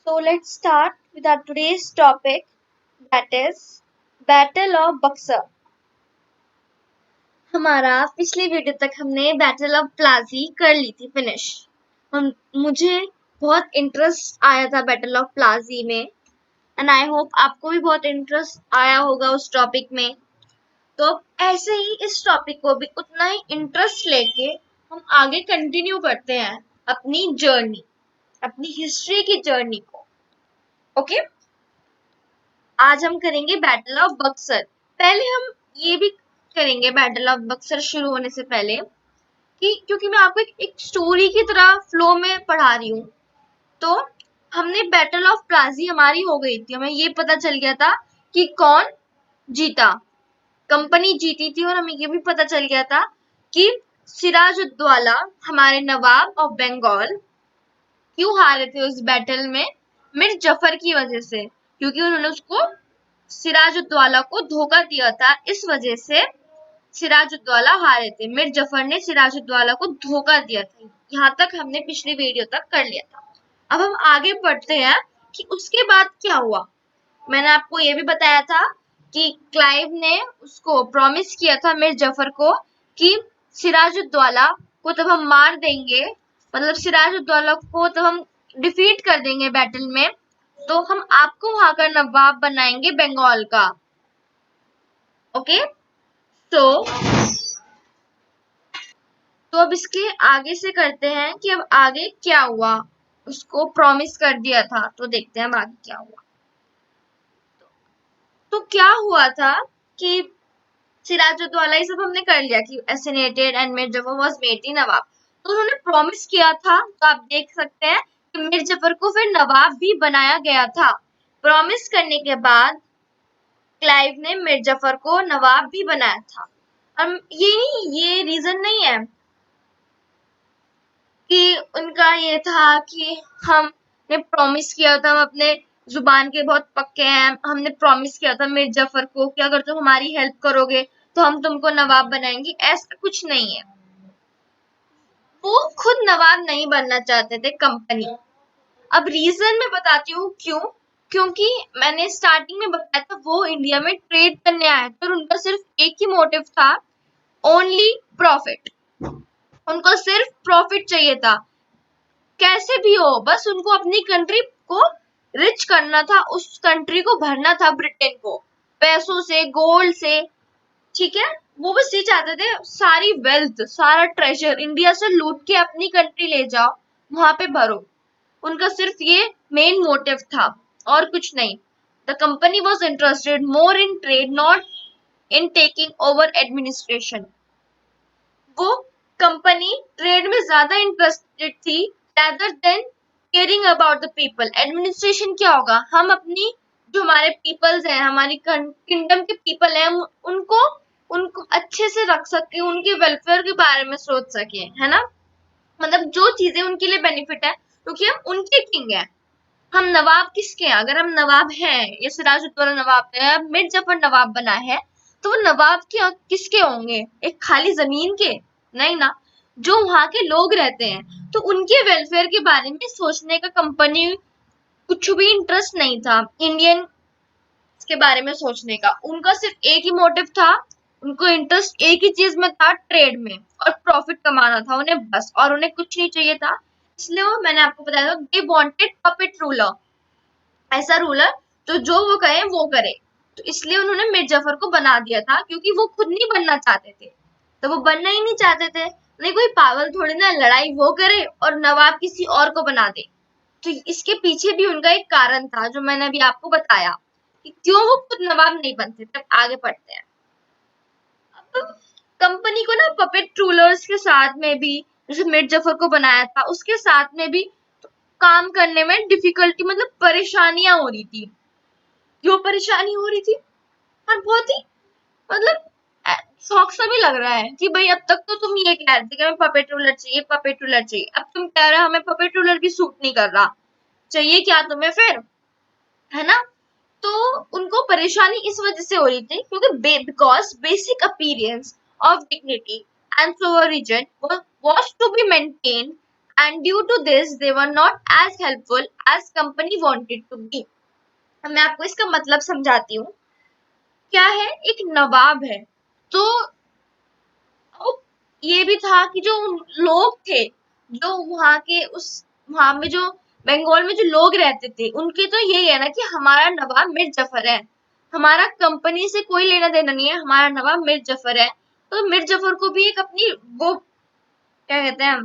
So let's start with our today's topic, that is Battle of Buxar. हमारा पिछली video तक हमने battle of प्लाजी कर ली थी फिनिश। मुझे बहुत इंटरेस्ट आया था बैटल ऑफ प्लाजी में एंड आई होप आपको भी बहुत इंटरेस्ट आया होगा उस टॉपिक में। तो ऐसे ही इस टॉपिक को भी उतना ही इंटरेस्ट लेके हम आगे कंटिन्यू करते हैं अपनी जर्नी, अपनी हिस्ट्री की जर्नी को। ओके, आज हम करेंगे बैटल ऑफ बक्सर। पहले हम ये भी करेंगे बैटल ऑफ बक्सर शुरू होने से पहले कि क्योंकि मैं आपको एक स्टोरी की तरह फ्लो में पढ़ा रही हूँ, तो हमने बैटल ऑफ प्लाजी हमारी हो गई थी, हमें ये पता चल गया था कि कौन जीता, कंपनी जीती थी। और हमें ये भी पता चल गया था कि सिराजुद्दौला हमारे नवाब ऑफ बंगाल क्यों हारे थे उस बैटल में, मीर जफर की वजह से, क्योंकि उन्होंने उसको सिराजुद्दौला को धोखा दिया था। इस वजह से सिराजुद्दौला हारे थे, मीर जफर ने सिराजुद्दौला को धोखा दिया था। यहाँ तक हमने पिछली वीडियो तक कर लिया था। अब हम आगे बढ़ते हैं कि उसके बाद क्या हुआ। मैंने आपको ये भी बताया था कि क्लाइव ने उसको प्रॉमिस किया था मीर जफर को कि सिराजुद्दौला को तब हम मार देंगे, मतलब सिराजुद्दौला को तब हम डिफीट कर देंगे बैटल में, तो हम आपको वहां का नवाब बनाएंगे बंगाल का। ओके, तो अब इसके आगे से करते हैं कि अब आगे क्या हुआ। उसको प्रॉमिस कर दिया था, तो देखते हैं अब आगे क्या हुआ। तो क्या हुआ था कि सिराजुद्दौला ये सब हमने कर लिया कि assassinated and Mir Jafar was made the nawab. तो उन्होंने प्रॉमिस किया था, तो आप देख सकते हैं कि मीर जफर को फिर नवाब भी बनाया गया था। प्रॉमिस करने के बाद क्लाइव ने मीर जफर को नवाब भी बनाया था। ये रीजन नहीं है कि उनका ये था कि हमने प्रॉमिस किया था, हम अपने जुबान के बहुत पक्के हैं, हमने प्रॉमिस किया था मीर जफर को कि अगर तुम हमारी हेल्प करोगे तो हम तुमको नवाब बनाएंगे। ऐसा कुछ नहीं है, वो खुद नवाब नहीं बनना चाहते थे, कंपनी। अब रीजन मैं बताती हूँ क्यों। क्योंकि मैंने स्टार्टिंग में बताया था वो इंडिया में ट्रेड करने आए थे और उनका सिर्फ एक ही मोटिव था, ओनली प्रॉफिट। उनको सिर्फ प्रॉफिट चाहिए था, कैसे भी हो, बस उनको अपनी कंट्री को रिच करना था, उस कंट्री को भरना था ब्रिटेन को पैसों से, गोल्ड से। ठीक है, वो बस ये चाहते थे सारी वेल्थ, सारा ट्रेजर इंडिया से लूट के अपनी कंट्री ले जाओ, वहां पे भरो। उनका सिर्फ ये मेन मोटिव था और कुछ नहीं। The company was interested more in trade, not in taking over administration. वो कंपनी ट्रेड में ज्यादा इंटरेस्टेड थी rather than caring about the people। Administration क्या होगा, हम अपनी जो हमारे पीपल्स हैं, हमारी किंगडम के पीपल हैं, उनको उनको अच्छे से रख सके, उनके वेलफेयर के बारे में सोच सके, है ना। मतलब जो चीजें उनके लिए बेनिफिट है, क्योंकि हम उनके किंग हैं। हम नवाब किसके हैं, अगर हम नवाब हैं, ये सिराजुद्दौला नवाब है, मीर जफर नवाब बना है, तो वो नवाब के किसके होंगे, एक खाली जमीन के नहीं ना, जो वहां के लोग रहते हैं, तो उनके वेलफेयर के बारे में सोचने का कंपनी कुछ भी इंटरेस्ट नहीं था इंडियन के बारे में सोचने का। उनका सिर्फ एक ही मोटिव था, उनको इंटरेस्ट एक ही चीज में था, ट्रेड में, और प्रॉफिट कमाना था उन्हें बस, और उन्हें कुछ नहीं चाहिए था। इसलिए मैंने आपको बताया था, दे वांटेड पपेट रूलर, ऐसा रूलर जो वो कहे वो करे। तो इसलिए उन्होंने मीर जफर को बना दिया था, क्योंकि वो खुद नहीं बनना चाहते थे, तो वो बनना ही नहीं चाहते थे। नहीं, कोई पागल थोड़ी ना लड़ाई वो करे और नवाब किसी और को बना दे। तो इसके पीछे भी उनका एक कारण था, जो मैंने अभी आपको बताया कि क्यों वो खुद नवाब नहीं बनते। तब आगे पढ़ते हैं। अब कंपनी को ना पपेट रूलर्स के साथ में भी, जैसे मीर जफर को बनाया था, उसके साथ में भी काम करने में डिफिकल्टी, मतलब परेशानियां हो रही थी। क्यों परेशानी हो रही थी, और बहुत ही मतलब शौक सा भी लग रहा है कि भाई अब तक तो तुम ये कह रहे थे कि हमें पपेट रूलर चाहिए, पपेट रूलर चाहिए, अब तुम कह रहे हो हमें पपेट रूलर भी सूट नहीं कर रहा, चाहिए क्या तुम्हें फिर, है ना। तो उनको परेशानी इस वजह से हो रही थी क्योंकि because basic appearance of dignity and sovereign was to be maintained and due to this they were not as helpful as company wanted to be. मैं आपको इसका मतलब समझाती हूँ। क्या है, एक नवाब है, तो ये भी था कि जो लोग थे, जो वहां के वहां में जो बंगाल में जो लोग रहते थे, उनके तो यही है ना कि हमारा नवाब मीर जफर है, हमारा कंपनी से कोई लेना देना नहीं है, हमारा नवाब मीर जफर है। तो मीर जफर को भी एक अपनी वो क्या कहते हैं,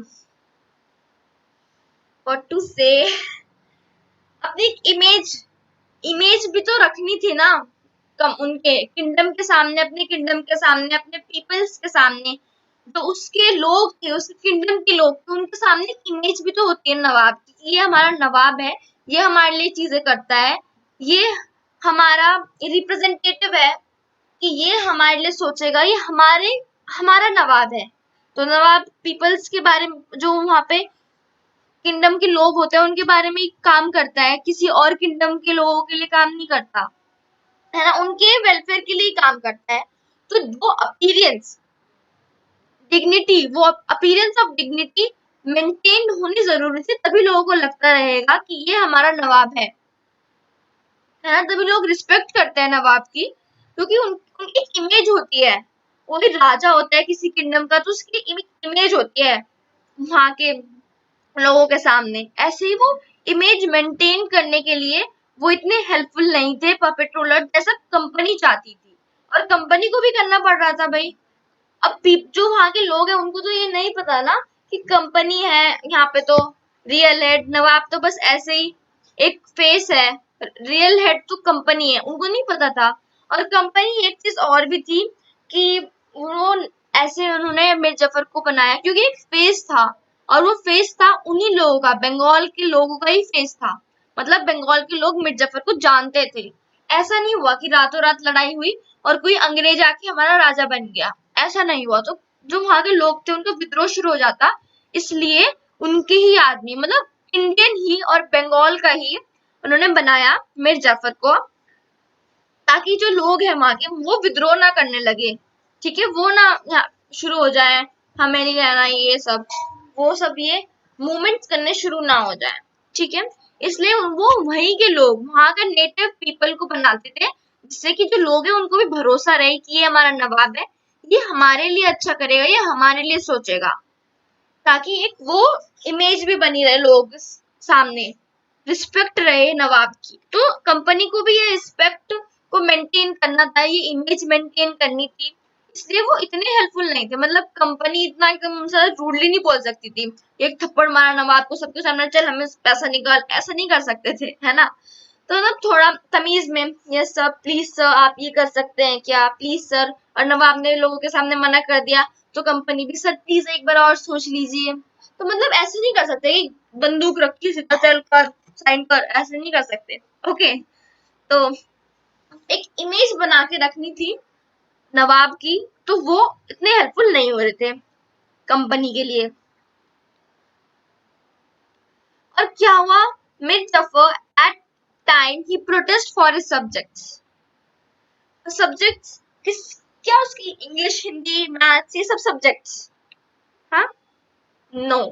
व्हाट टू से, अपनी इमेज इमेज भी तो रखनी थी ना, कम उनके किंगडम के सामने, अपने किंगडम के सामने, अपने पीपल्स के सामने, जो उसके लोग थे, उस किंगडम के लोग थे, उनके सामने एक इमेज भी तो होती है नवाब की, ये हमारा नवाब है, ये हमारे लिए चीजें करता है, ये हमारा रिप्रेजेंटेटिव है, कि ये हमारे लिए सोचेगा, ये हमारा नवाब है। तो नवाब पीपल्स के बारे में, जो वहां पे किंगडम के लोग होते हैं उनके बारे में काम करता है, किसी और किंगडम के लोगों के लिए काम नहीं करता है ना, उनके वेलफेयर के लिए काम करता है। तो वो अपीयरेंस डिग्निटी, वो अपीयरेंस ऑफ डिग्निटी मेंटेन होनी जरूरी थी, तभी लोगों को लगता रहेगा कि ये हमारा नवाब है ना, तभी लोग रिस्पेक्ट करते हैं नवाब की, क्योंकि उनकी एक इमेज होती है, कोई राजा होता है किसी किंगडम का, तो उसकी इमेज होती है वहां के लोगों के सामने। ऐसे ही वो इमेज मेंटेन करने के लिए वो इतने हेल्पफुल नहीं थे पपेट रोलर जैसा कंपनी चाहती थी, और कंपनी को भी करना पड़ रहा था भाई। अब जो वहां के लोग हैं उनको तो ये नहीं पता ना कि कंपनी है यहाँ पे, तो रियल हेड नवाब तो बस ऐसे ही एक फेस है, रियल हेड तो कंपनी है, उनको नहीं पता था। और कंपनी एक चीज और भी थी कि वो ऐसे उन्होंने मीर जफर को बनाया क्योंकि एक फेस था, और वो फेस था उन्हीं लोगों का, बंगाल के लोगों का ही फेस था, मतलब बंगाल के लोग मीर जफर को जानते थे। ऐसा नहीं हुआ कि रातों रात लड़ाई हुई और कोई अंग्रेज आके हमारा राजा बन गया, ऐसा नहीं हुआ। तो जो वहां के लोग थे उनका विद्रोह शुरू हो जाता, इसलिए उनके ही आदमी, मतलब इंडियन ही और बंगाल का ही उन्होंने बनाया मीर जाफर को, ताकि जो लोग हैं वहां के वो विद्रोह ना करने लगे, ठीक है, वो ना शुरू हो जाए हमें नहीं रहना ये सब, वो सब ये मूवमेंट्स करने शुरू ना हो जाए, ठीक है। इसलिए वो वहीं के लोग, वहां का नेटिव पीपल को बनाते थे, जिससे कि जो लोग हैं उनको भी भरोसा रहे कि ये हमारा नवाब है, ये हमारे लिए अच्छा करेगा, ये हमारे लिए सोचेगा, ताकि एक वो इमेज भी बनी रहे लोग सामने, रिस्पेक्ट रहे नवाब की। तो कंपनी को भी ये रिस्पेक्ट को मेंटेन करना था, ये इमेज मेंटेन करनी थी, इसलिए वो इतने हेल्पफुल नहीं थे। मतलब कंपनी इतना एकदम रूडली नहीं बोल सकती थी, एक थप्पड़ मारा नवाब को सबके सामने, चल हमें पैसा निकाल, ऐसा नहीं कर सकते थे, है ना। तो ना थोड़ा तमीज में, यस सर, प्लीज सर, आप ये कर सकते हैं क्या, प्लीज सर, और नवाब ने लोगों के सामने मना कर दिया, तो कंपनी भी, सर प्लीज एक बार और सोच लीजिए। तो मतलब ऐसे नहीं कर सकते कि बंदूक रखी सीधा चल कर साइन कर, ऐसे नहीं कर सकते। ओके, तो एक इमेज बना के रखनी थी नवाब की, तो वो इतने हेल्पफुल नहीं हो रहे थे कंपनी के लिए। और क्या हुआ, Mir Jafar at time he protest for his subjects, subjects किस, क्या उसकी इंग्लिश हिंदी मैथ्स ये सब सब्जेक्ट्स, हाँ, नो,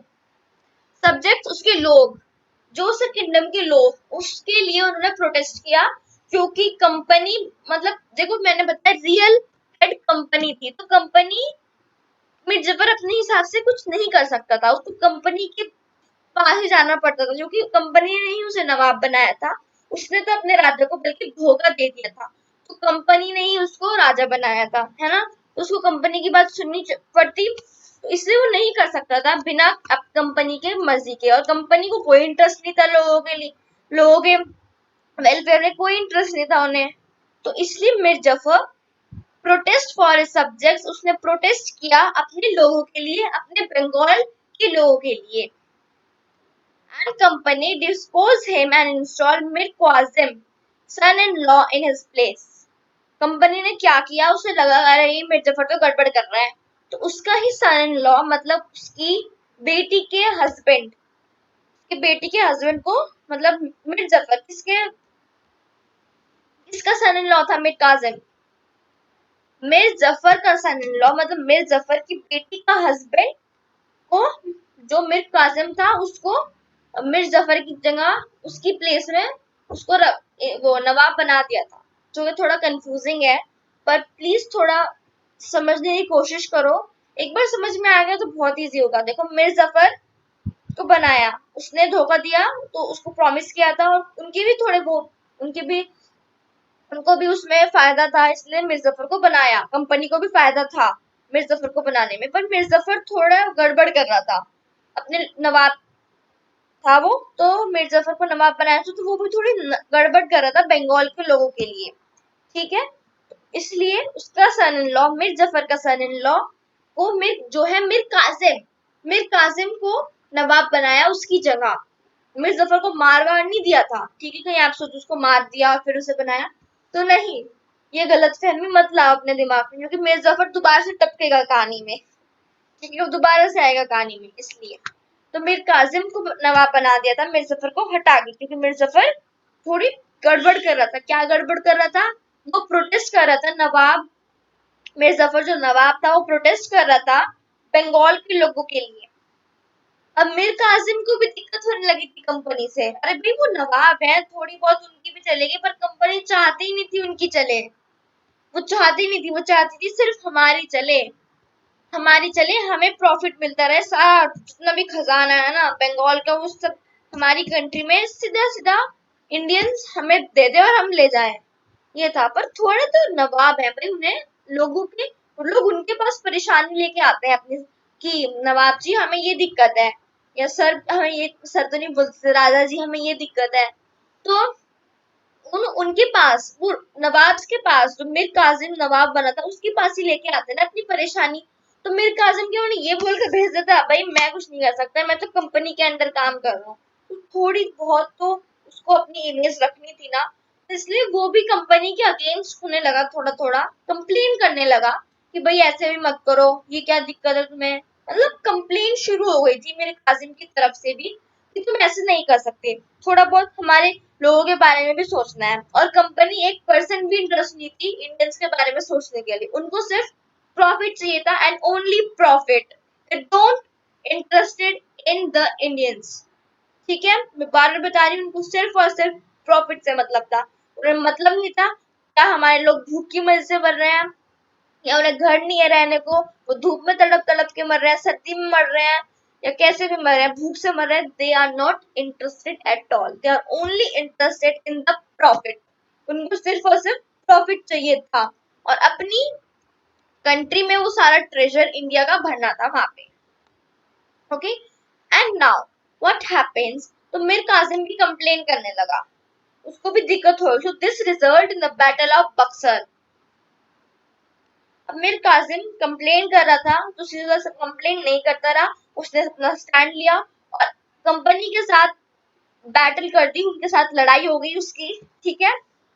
सब्जेक्ट्स उसके लोग, जो उस किंगडम के लोग, उसके लिए उन्होंने प्रोटेस्ट किया, क्योंकि कंपनी, मतलब देखो मैंने बताया रियल हेड कंपनी थी, तो कंपनी मीर जफर अपने हिसाब से कुछ नहीं कर सकता था, उसको कंपनी के पास ही जाना पड़ता था, क्योंकि कंपनी ने ही उसे नवाब बनाया था, उसने तो अपने राजा को बल्कि धोखा दे दिया था, तो कंपनी ने ही उसको राजा बनाया था, है ना, तो उसको कंपनी की बात सुननी पड़ती, तो इसलिए वो नहीं कर सकता था बिना अब कंपनी के मर्जी के, और कंपनी को कोई इंटरेस्ट नहीं था लोगों के लिए, लोगों के वेलफेयर में कोई इंटरेस्ट नहीं था उन्हें, तो इसलिए Mir Zafar protest for his subjects, उसने प्रोटेस्ट किया अपने लोगों के लिए, अपने बंगाल के लोगों के लिए, and company disposed him and installed Mir Qasim, son-in-law, in his place. Company ने क्या किया, उसे लगा अरे ये मीर जफर तो गड़बड़ कर रहा है, तो उसका ही सन इन लॉ, मतलब उसकी बेटी के हस्बैंड, की बेटी के हस्बैंड को, मतलब मीर जफर किसका सन इन लॉ था, मीर कासिम, मीर जफर का सन इन लॉ, मतलब मीर जफर की बेटी का हस्बैंड को जो मीर कासिम था उसको मीर जफर की जगह उसकी प्लेस में उसको वो नवाब बना दिया था, जो कि थोड़ा कंफ्यूजिंग है, पर प्लीज थोड़ा समझने की कोशिश करो। एक बार समझ में आ गया तो बहुत इजी होगा। देखो, मीर जफर को बनाया, उसने धोखा दिया तो उसको प्रॉमिस किया था, और उनके भी थोड़े बहुत उनके भी उनको भी उसमें फायदा था, इसलिए मिर्जाफर को बनाया। कंपनी को भी फायदा था मिर्जाफर को बनाने में, पर मिर्जाफर थोड़ा गड़बड़ कर रहा था। अपने नवाब था वो, तो मिर्जाफर को नवाब बनाया था, तो वो भी थोड़ी गड़बड़ कर रहा था बंगाल के लोगों के लिए। ठीक है, इसलिए उसका सन इन लॉ, मीर जफर का सन इन लॉ को जो है मीर कासिम को नवाब बनाया उसकी जगह। मीर जफर को मार वार नहीं दिया था, ठीक है, कहीं आप सोचो उसको मार दिया फिर उसे बनाया, तो नहीं, ये गलत फहमी मत लाओ अपने दिमाग में, क्योंकि मीर जफर दोबारा से टपकेगा कहानी में, क्योंकि वो दोबारा से आएगा कहानी में, इसलिए। तो मीर कासिम को नवाब बना दिया था, मीर जफर को हटा के, क्योंकि मीर जफर थोड़ी गड़बड़ कर रहा था। क्या गड़बड़ कर रहा था? वो प्रोटेस्ट कर रहा था, नवाब मीर जफर जो नवाब था वो प्रोटेस्ट कर रहा था बंगाल के लोगों के लिए। अब मीर कासिम को भी दिक्कत होने लगी थी कंपनी से। अरे भाई, वो नवाब है, थोड़ी बहुत उनकी भी चलेगी, पर कंपनी चाहती ही नहीं थी उनकी चले। वो चाहती नहीं थी, वो चाहती थी सिर्फ हमारी चले, हमारी चले, हमें प्रॉफिट मिलता रहे, सारा जितना भी खजाना है ना बंगाल का वो सब हमारी कंट्री में सीधा सीधा इंडियंस हमें दे दे और हम ले जाएं, ये था। पर थोड़े तो नवाब है भाई, उन्हें लोगों के लोग उनके पास परेशानी लेके आते हैं अपनी, कि नवाब जी हमें ये दिक्कत है, या सर हमें ये, सर तो नहीं बोलते, राजा जी हमें ये दिक्कत है, तो उनके पास, वो नवाब के पास, जो मीर कासिम नवाब बना था उसके पास ही लेके आते ना अपनी परेशानी। तो मीर कासिम के उन्हें ये बोल के भेज देता, भाई मैं कुछ नहीं कर सकता, मैं तो कंपनी के अंडर काम कर रहा हूँ। तो थोड़ी बहुत तो उसको अपनी इमेज रखनी थी ना, तो इसलिए वो भी कंपनी के अगेंस्ट होने लगा, थोड़ा थोड़ा कंप्लेन करने लगा कि भाई ऐसे भी मत करो, ये क्या दिक्कत है तुम्हें, मतलब कंप्लेन शुरू हो गई थी मेरे कासिम की तरफ से भी, कि तुम ऐसे नहीं कर सकते, थोड़ा बहुत हमारे लोगों के बारे में भी सोचना है। और कंपनी 1% भी इंटरेस्ट नहीं थी इंडियंस के बारे में सोचने के लिए, उनको सिर्फ प्रॉफिट चाहिए था, and only profit, it don't interested in the Indians. ठीक है, मैं बार बार बता रही हूँ, उनको सिर्फ और सिर्फ प्रॉफिट से मतलब था, उन्हें मतलब नहीं था क्या हमारे लोग भूख की मर्जी से मर रहे हैं, या उन्हें घर नहीं है रहने को, वो धूप में तड़प तड़प के मर रहे हैं, सर्दी में मर रहे हैं, या कैसे भी मर रहे हैं, भूख से मर रहे हैं, they are not interested at all, they are only interested in the profit. उनको सिर्फ और सिर्फ प्रॉफिट चाहिए था, और अपनी कंट्री में वो सारा ट्रेजर इंडिया का भरना था वहां पे। Okay, and now what happens, तो मीर कासिम की कंप्लेन करने लगा, उसको भी दिक्कत हो, so this result in the battle of Buxar. अब मीर कासिम कंप्लेन कर रहा था, तो सीधा सा कंप्लेन नहीं करता रहा, उसने अपना स्टैंड लिया और कंपनी के साथ बैटल कर दी, उनके साथ लड़ाई हो गई उसकी। ठीक है,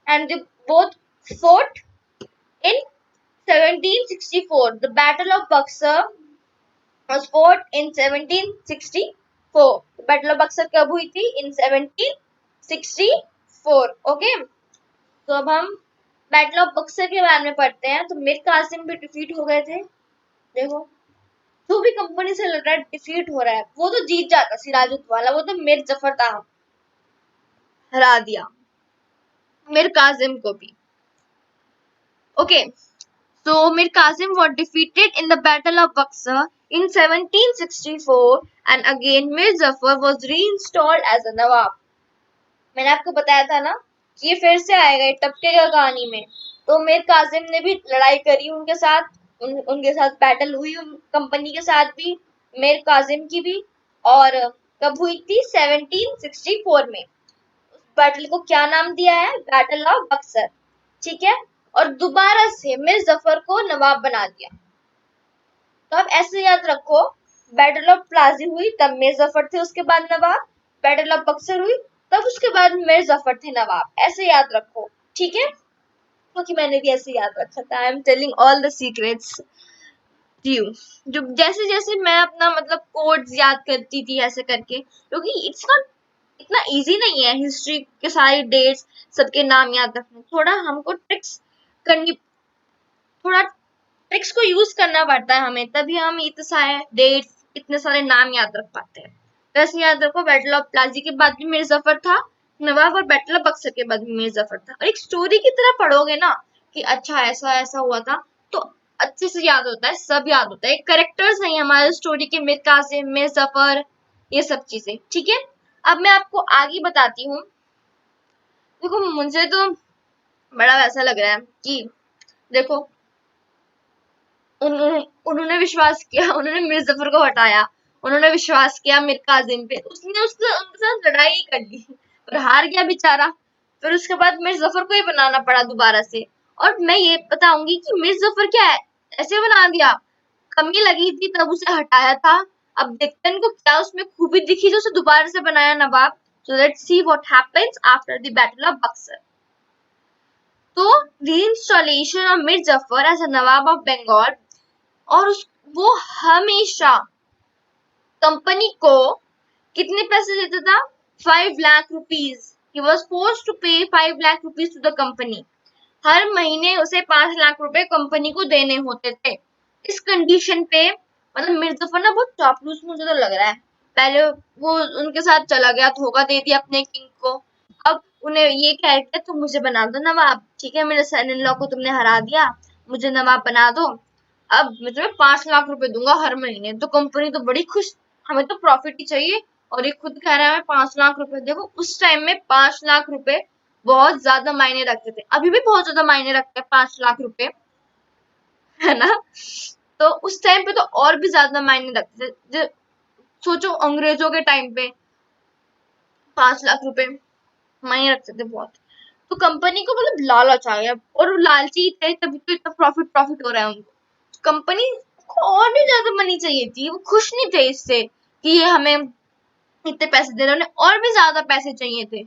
and they both fought in 1764. The Battle of Buxar was fought in 1764. Battle of Buxar कब हुई थी? In 1764. ओके, तो अब हम बैटल ऑफ बक्सर के बारे में पढ़ते हैं। तो मीर कासिम भी डिफीट हो गए थे। देखो, जो भी कंपनी से लड़ रहा है डिफीट हो रहा है, वो तो जीत जाता सिराजुद्दौला वाला, वो तो मीर जफर था, हरा दिया मीर कासिम को भी। Okay, so Mir Qasim was defeated in the Battle of Buxar in 1764, and again Mir Jafar was reinstalled as a Nawab. मैंने आपको बताया था ना कि ये फिर से आएगा, ये टपकेगा कहानी में। तो मीर कासिम ने भी लड़ाई करी उनके साथ, उनके साथ बैटल हुई, कंपनी के साथ भी, मीर कासिम की भी। और कब हुई थी? 1764 में। उस बैटल को क्या नाम दिया है? Battle of Buxar. ठीक है, और दोबारा से मीर जफर को नवाब बना दिया। तो आप ऐसे याद रखो, बैटल ऑफ प्लाजी हुई तब मीर जफर थे उसके बाद नवाब, बैटल ऑफ बक्सर हुई तब उसके बाद मीर जफर थे नवाब, ऐसे याद रखो। ठीक है, क्योंकि मैंने भी ऐसे याद रखा था। I am telling all the secrets to you. जो जैसे जैसे मैं अपना मतलब कोड्स याद करती थी ऐसे करके, क्योंकि इट्स नॉट इतना इजी नहीं है हिस्ट्री के सारे डेट्स सबके नाम याद रखना, थोड़ा हमको ट्रिक्स करनी, थोड़ा ट्रिक्स को यूज करना पड़ता है हमें, तभी हम इतने सारे डेट्स इतने सारे नाम याद रख पाते हैं। वैसे याद रखो, बैटल ऑफ प्लाजी के बाद भी मीर जफर था नवाब, और बैटल ऑफ बक्सर के बाद भी मीर जफर था। और एक स्टोरी की तरह पढ़ोगे ना कि अच्छा ऐसा ऐसा हुआ था, तो अच्छे से याद होता है, सब याद होता है। कैरेक्टर्स नहीं हमारे स्टोरी के, मीर कासिम, मीर जफर, ये सब चीजें। ठीक है, अब मैं आपको आगे बताती हूँ। देखो मुझे तो बड़ा वैसा लग रहा है कि देखो उन्होंने विश्वास किया, उन्होंने मीर जफर को हटाया, उन्होंने विश्वास किया मीर कासिम पे, उसने उससे उनके साथ लड़ाई कर ली और हार गया बेचारा। फिर उसके बाद मीर जफर को ही बनाना पड़ा दोबारा से। और मैं ये बताऊंगी कि मीर जफर क्या है, ऐसे बना दिया, कमी लगी थी तब उसे हटाया था, अब देखते हैं इनको क्या उसमें खूबी दिखी जो उसे दोबारा से बनाया नवाब। So let's see what happens after the battle of Buxar. तो reinstallation of Mir Jafar as a nawab of Bengal, और वो हमेशा कंपनी को कितने पैसे देता था, 5 lakh rupees. He was force to pay 5 lakh rupees to the company. हर महीने उसे 5 लाख रुपए कंपनी को देने होते थे। इस कंडीशन पे मतलब मीर जफर ना बहुत चापलूस मुझे तो लग रहा है। पहले वो उनके साथ चला गया, धोखा दे दिया अपने किंग को, अब उन्हें ये कह के तुम मुझे बना दो नवाब, ठीक है, मेरे सन इन लॉ को तुमने हरा दिया, मुझे नवाब बना दो, अब मैं तुम्हें 5 लाख रुपए दूंगा हर महीने। तो कंपनी तो बड़ी खुश, हमें तो प्रॉफिट ही चाहिए, और ये खुद कह रहा है 5 लाख रुपए। देखो उस टाइम में 5 लाख रुपए बहुत ज्यादा मायने रखते थे, अभी भी बहुत ज्यादा मायने रखते हैं 5 लाख रुपए, है ना। तो उस टाइम पे तो और भी ज्यादा मायने रखते थे। सोचो अंग्रेजों के टाइम पे 5 लाख रुपए मायने रखते थे बहुत। तो कंपनी को मतलब लालच आ गया, और वो लालची थे तभी तो इतना प्रॉफिट प्रॉफिट हो रहा है उनको। कंपनी को और भी ज्यादा मनी चाहिए थी, वो खुश नहीं थे इससे कि ये हमें इतने पैसे दे रहे हैं, उन्हें और भी ज्यादा पैसे चाहिए थे।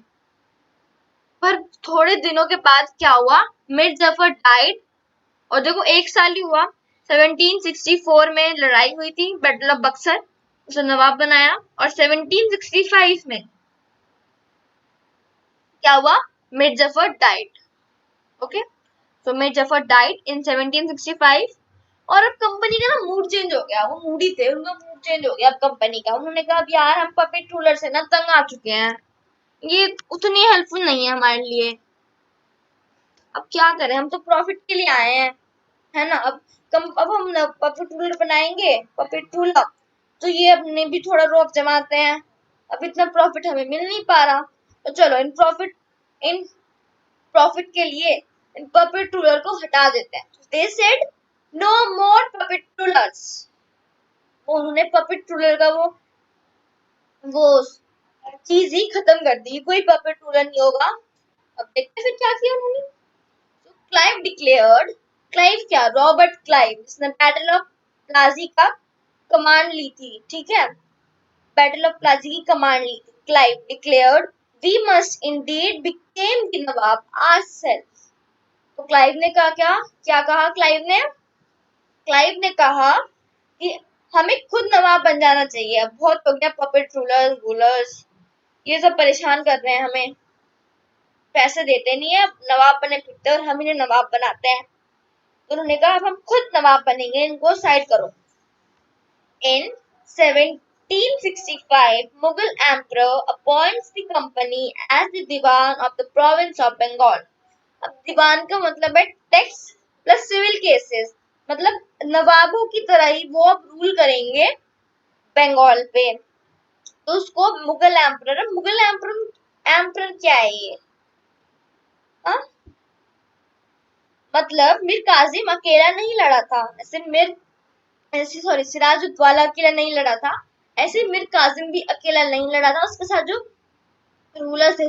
पर थोड़े दिनों के बाद क्या हुआ, मीर जफर डाइड, और देखो एक साल ही हुआ, 1764 में लड़ाई हुई थी बैटल ऑफ बक्सर, उसे नवाब बनाया। और 1765 में क्या हुआ, मीर जफर डाइड। ओके, तो मीर जफर डाइड इन 1765। और अब कंपनी का ना मूड चेंज हो गया, वो मूडी थे, उनका मूड चेंज हो गया अब कंपनी का। उन्होंने कहा अब यार हम पपेट रूलर से ना तंग आ चुके हैं, ये उतनी हेल्पफुल नहीं है हमारे लिए, अब क्या करें, हम तो प्रॉफिट के लिए आए हैं, है ना। अब हम पपेट रूलर बनाएंगे, पपेट रूलर, तो ये अपने भी थोड़ा रौब जमाते हैं, अब इतना प्रॉफिट हमें मिल नहीं पा रहा, तो चलो इन प्रॉफिट के लिए इन पपेट रूलर को हटा देते हैं। They said no more puppet rulers. उन्होंने पपेट रूलर का वो चीज ही खत्म कर दी, कोई पपेट रूलर नहीं होगा। अब देखते फिर क्या किया उन्होंने। क्लाइव डिक्लेयर्ड, क्लाइव क्या, रॉबर्ट क्लाइव, जिसने बैटल ऑफ प्लाजी का कमांड ली थी, ठीक है, बैटल ऑफ प्लाजी की कमांड ली थी। Clive declared we must indeed became the nawab ourself. तो क्लाइव ने कहा क्या क्या कहा क्लाइव ने कहा कि हमें खुद नवाब बन जाना चाहिए, अब बहुत हो गया पपेट रूलर्स रूलर्स, ये सब परेशान कर रहे हैं हमें, पैसे देते नहीं है, नवाब बने फिरते और हम इन्हें नवाब बनाते हैं। तो उन्होंने कहा अब हम खुद नवाब बनेंगे, इनको साइड करो। In 1765, Mughal emperor appoints the company as the Diwan of the province of Bengal. अब दीवान का मतलब है टैक्स प्लस सिविल केसेस, मतलब नवाबों की तरह ही वो अब रूल करेंगे बंगाल पे। तो उसको मुगल एम्परर, मुगल एम्परर क्या है ये, आ? मतलब मीर कासिम अकेला नहीं लड़ा था, ऐसे सॉरी सिराजुद्दौला अकेला नहीं लड़ा था, ऐसे मीर कासिम भी अकेला नहीं लड़ा था, उसके साथ जो रूलर थे,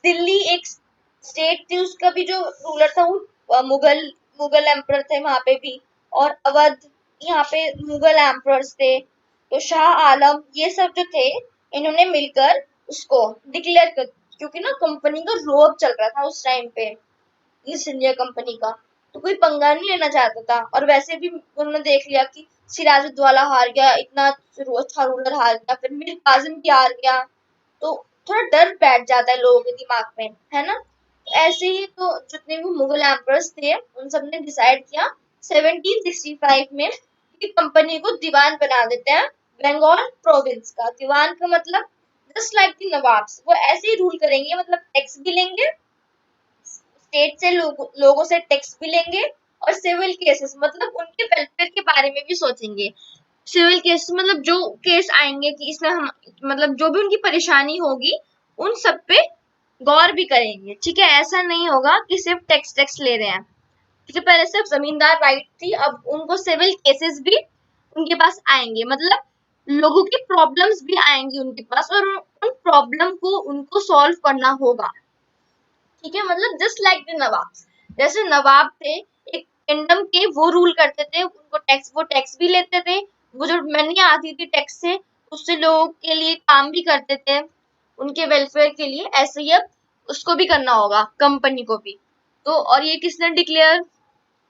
दिल्ली एक स्टेट थी, उसका भी जो रूलर था वो मुगल एम्परर थे वहां पे भी, और अवध यहाँ पे मुगल एम्परर्स थे। तो शाह आलम ये सब जो थे, इन्होंने मिलकर उसको डिक्लेयर कर, क्योंकि ना कंपनी का रोब चल रहा था उस टाइम पे, ईस्ट इंडिया कंपनी का, तो कोई पंगा नहीं लेना चाहता था। और वैसे भी उन्होंने देख लिया कि सिराजुद्दौला हार गया, इतना अच्छा रूलर हार गया, फिर मीर कासिम भी हार गया, तो थोड़ा डर बैठ जाता है लोगों के दिमाग में, है ना। ऐसे ही तो जितने भी मुगल एम्परर्स थे उन सबने डिसाइड किया 1765 में कि कंपनी को दीवान बना देते हैं बंगाल प्रोविंस का। दीवान का मतलब जस्ट लाइक द नवाब्स, वो ऐसे ही रूल करेंगे, मतलब टैक्स भी लेंगे, स्टेट से लोगों से टैक्स भी लेंगे, और सिविल केसेस मतलब उनके वेलफेयर के बारे में भी सोचेंगे। सिविल केस मतलब जो केस आएंगे कि इसमें हम मतलब जो भी उनकी परेशानी होगी उन सब पे गौर भी करेंगे। ठीक है, ऐसा नहीं होगा कि सिर्फ टैक्स टैक्स ले रहे हैं। क्योंकि पहले सिर्फ जमींदार राइट थी, अब उनको सिविल केसेस भी उनके पास आएंगे, मतलब लोगों की प्रॉब्लम्स भी आएंगी उनके पास, और उन प्रॉब्लम को उनको सॉल्व करना होगा। ठीक है, मतलब जस्ट लाइक द नवाब, जैसे नवाब थे एक किंगडम के, वो रूल करते थे, उनको टैक्स, वो टैक्स भी लेते थे, वो जो मनी आती थी टैक्स से उससे लोगों के लिए काम भी करते थे, उनके वेलफेयर के लिए। ऐसे ही अब उसको भी करना होगा, कंपनी को भी। तो और ये किसने डिक्लेयर,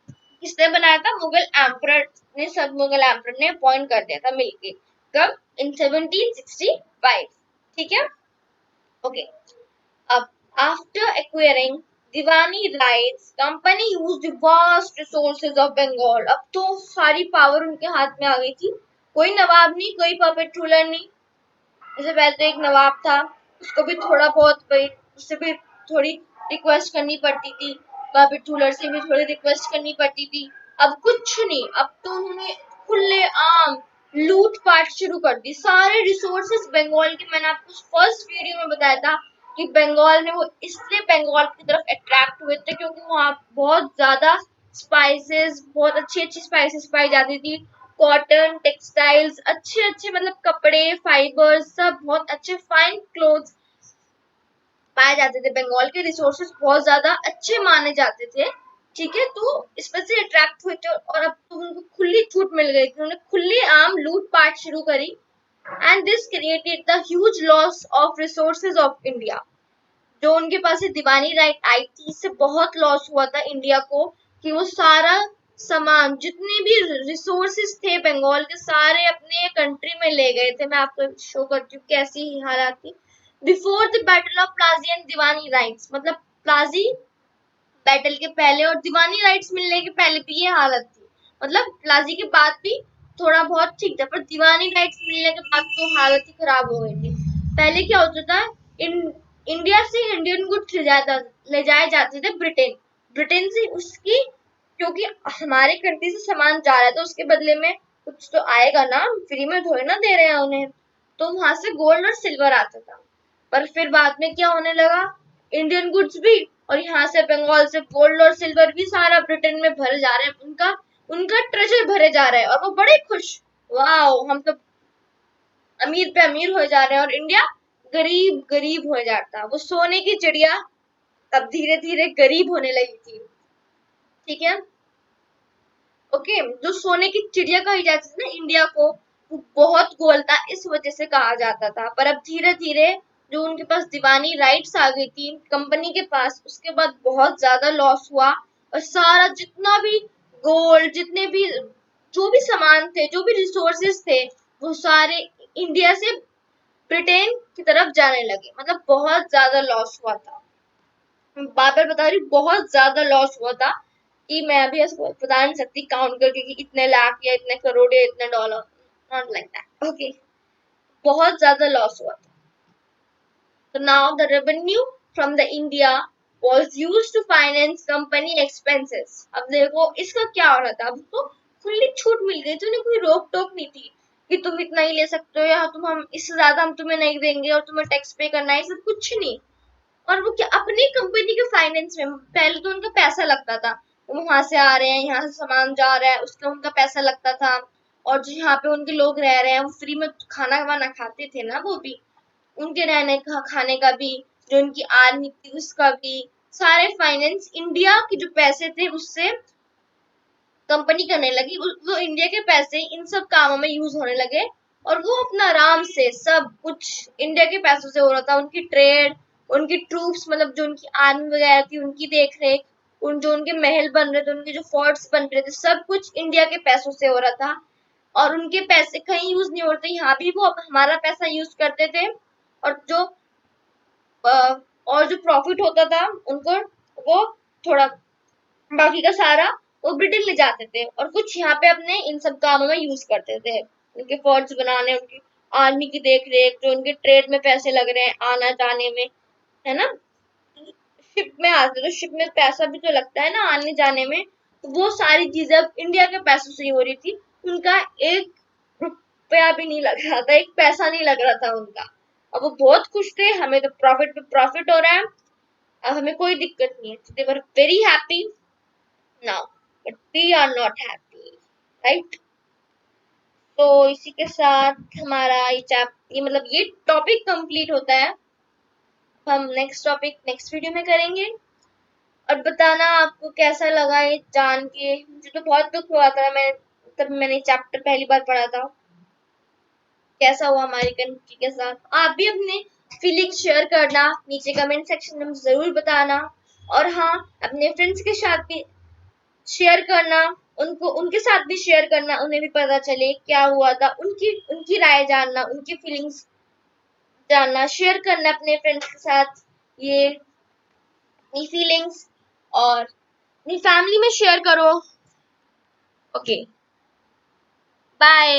किसने बनाया था? मुगल एम्परर ने, सब मुगल एम्परर ने अपॉइंट कर दिया था मिलके। कब? इन 1765। ठीक है, ओके। अब after acquiring Diwani rights, company used vast resources of Bengal. अब तो सारी पावर उनके हाथ में आ गई थी, कोई नवाब नहीं, कोई पपेट रूलर नहीं। जैसे पहले तो एक नवाब था, उसको भी थोड़ा बहुत भाई, उससे भी थोड़ी रिक्वेस्ट करनी पड़ती थी, पपेट रूलर से भी थोड़ी रिक्वेस्ट करनी पड़ती थी। अब कुछ नहीं, अब तो उन्होंने खुले आम लूट पाट शुरू कर दी, सारे रिसोर्सेस बंगाल के। मैंने आपको फर्स्ट वीडियो में बताया था कि बंगाल में वो इसलिए बंगाल की तरफ अट्रैक्ट हुए थे क्योंकि वहाँ बहुत ज्यादा स्पाइसेस, बहुत अच्छी अच्छी स्पाइसेस पाई जाती थी, कॉटन, टेक्सटाइल्स, अच्छे अच्छे मतलब कपड़े, फाइबर्स, सब बहुत अच्छे फाइन क्लोथ्स पाए जाते थे। बंगाल के रिसोर्सेज बहुत ज्यादा अच्छे माने जाते थे। ठीक है, तो इस पर से अट्रैक्ट हुए थे, और अब तो उनको खुली छूट मिल गई थी, उन्होंने खुले आम लूट पाट शुरू करी। And this created the huge loss of resources of India. जो उनके पास से दीवानी राइट आई थी, इससे बहुत लॉस हुआ था इंडिया को, कि वो सारा सामान, जितने भी रिसोर्सेस थे बंगाल के, सारे अपने कंट्री में ले गए थे। मैं आपको शो करती हूँ कैसी हालात थी। Before the battle of Plassey and Diwani rights, मतलब प्लाजी बैटल के पहले और दीवानी राइट्स मिलने के पहले भी ये हालत थी। मतलब प्लाजी के बाद भी थोड़ा बहुत ठीक था, पर दीवानी राइट्स मिलने के बाद तो हालत ही खराब हो गई थी। पहले क्या होता था, इन इंडिया से इंडियन गुड्स ले जाए जाते थे ब्रिटेन, ब्रिटेन से उसकी, क्योंकि हमारे कंट्री से सामान जा रहा है तो उसके बदले में कुछ तो आएगा ना, फ्री में थोड़ी ना दे रहे हैं उन्हें। तो वहां से गोल्ड और सिल्वर आता था। पर फिर बाद में क्या होने लगा, इंडियन गुड्स भी और यहाँ से बंगाल से गोल्ड और सिल्वर भी सारा ब्रिटेन में भरे जा रहे हैं, उनका उनका ट्रेजर भरे जा रहे हैं, और वो बड़े खुश, वाओ हम तो अमीर पे अमीर हो जा रहे हैं, और इंडिया गरीब गरीब हो जाता। वो सोने की चिड़िया अब धीरे धीरे गरीब होने लगी थी। ठीक है, ओके। जो सोने की चिड़िया कही जाती थी ना इंडिया को, वो बहुत गोल था, इस वजह से कहा जाता था। पर अब धीरे धीरे जो उनके पास दीवानी राइट्स आ गई थी कंपनी के पास, उसके बाद बहुत ज्यादा लॉस हुआ, और सारा जितना भी गोल्ड, जितने भी जो भी सामान थे, जो भी रिसोर्सेस थे, वो सारे इंडिया से ब्रिटेन की तरफ जाने लगे। मतलब बहुत ज्यादा लॉस हुआ था, बार बार बता रही हूँ, बहुत ज्यादा लॉस हुआ था, कि मैं अभी ऐसे बता नहीं सकती काउंट करके कि इतने लाख या इतने करोड़ या इतने dollar, not like that, okay. बहुत ज्यादा लॉस हुआ था। तो now the revenue from the India was used to finance company expenses। अब देखो इसका क्या हो रहा था, अब तो खुली छूट मिल गई थी, उन्हें कोई रोक टोक नहीं थी कि तुम इतना ही ले सकते हो, या तुम हम इससे ज्यादा हम तुम्हें नहीं देंगे और तुम्हें टैक्स पे करना है, सब कुछ नहीं। और वो क्या अपनी कंपनी के फाइनेंस में, पहले तो उनका पैसा लगता था, वो वहां से आ रहे हैं, यहाँ से सामान जा रहा है, उसका उनका पैसा लगता था। और जो यहाँ पे उनके लोग रह रहे हैं वो फ्री में खाना वाना खाते थे ना, वो भी उनके रहने का खाने का भी, जो उनकी आर्मी थी उसका भी, सारे फाइनेंस इंडिया के जो पैसे थे उससे कंपनी करने लगी। वो इंडिया के पैसे इन सब कामों में यूज होने लगे, और वो अपना आराम से सब कुछ इंडिया के पैसों से हो रहा था। उनकी ट्रेड, उनकी ट्रूप्स, मतलब जो उनकी आर्मी वगैरह थी उनकी देख रेख, उन जो उनके महल बन रहे थे, उनके जो फोर्ट्स बन रहे थे, सब कुछ इंडिया के पैसों से हो रहा था। और उनके पैसे कहीं यूज नहीं होते, यहाँ भी वो हमारा पैसा यूज करते थे, और जो प्रॉफिट होता था उनको, वो थोड़ा, बाकी का सारा वो ब्रिटेन ले जाते थे, और कुछ यहाँ पे अपने इन सब कामों में यूज करते थे। उनके फोर्ट्स बनाने, उनकी आर्मी की देख रेख, जो उनके ट्रेड में पैसे लग रहे हैं आना जाने में, है ना। शिप में आते तो शिप में पैसा भी तो लगता है ना आने जाने में, तो वो सारी चीजें अब इंडिया के पैसों से ही हो रही थी। उनका एक रुपया भी नहीं लग रहा था, एक पैसा नहीं लग रहा था उनका। अब वो बहुत खुश थे, हमें तो प्रॉफिट पे प्रॉफिट हो रहा है, अब हमें कोई दिक्कत नहीं है। They were very happy now, but we are not happy, right. तो इसी के साथ हमारा ये मतलब ये टॉपिक कंप्लीट होता है। हम नेक्स्ट टॉपिक नेक्स्ट वीडियो में करेंगे। और बताना आपको कैसा लगा ये जान के। मुझे तो बहुत दुख हुआ था, मैंने चैप्टर पहली बार पढ़ा था। कैसा हुआ हमारी कंट्री के साथ। आप भी अपने फीलिंग्स शेयर करना नीचे कमेंट सेक्शन में जरूर बताना। और हाँ, अपने फ्रेंड्स के साथ भी शेयर करना, उनको उनके साथ भी शेयर करना, उन्हें भी पता चले क्या हुआ था, उनकी उनकी राय जानना, उनकी फीलिंग्स जानना, शेयर करना अपने फ्रेंड्स के साथ ये अपनी फीलिंग्स। और अपनी फैमिली में शेयर करो। Okay, bye.